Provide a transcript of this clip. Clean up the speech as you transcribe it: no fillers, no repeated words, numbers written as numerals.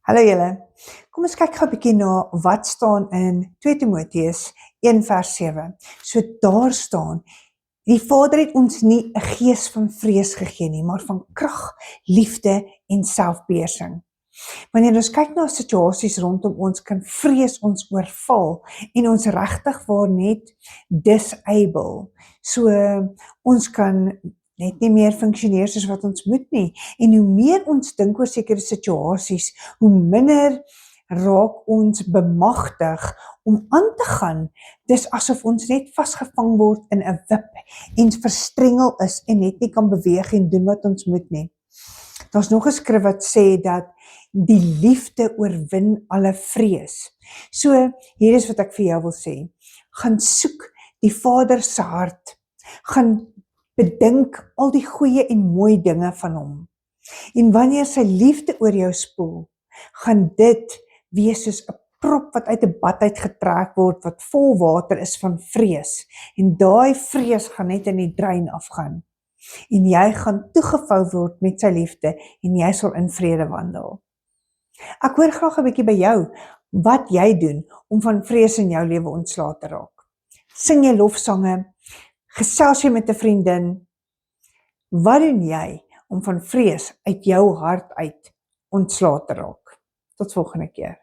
Hallo julle. Kom ons kyk gou 'n bietjie na wat staan in 2 Timoteus 1 vers 7. So daar staan, die Vader het ons nie 'n gees van vrees gegee nie, maar van krag, liefde en selfbeheersing. Wanneer ons kyk na situasies rondom ons, kan vrees ons oorval en ons regtig waar net disable. So ons kan net nie meer funksioneer soos wat ons moet nie. En hoe meer ons dink oor sekere situasies, hoe minder raak ons bemagtig om aan te gaan. Dis asof ons net vasgevang word in 'n wip en verstrengel is en net nie kan beweeg en doen wat ons moet nie. Daar's nog 'n skrif wat sê dat die liefde oorwin alle vrees. So, hier is wat ek vir jou wil sê. Gaan soek die Vader se hart. Gaan bedink al die goeie en mooi dinge van hom. En wanneer sy liefde oor jou spoel, gaan dit wees soos 'n prop wat uit 'n bad uitgetrek word, wat vol water is van vrees. En daai vrees gaan net in die drein afgaan. En jy gaan toegevou word met sy liefde en jy sal in vrede wandel. Ek hoor graag 'n bietjie by jou wat jy doen om van vrees in jou lewe ontslae te raak. Sing jy lofsange? Gesels jy met 'n vriendin? Wat doen jy om van vrees uit jou hart uit ontslae te raak? Tot volgende keer.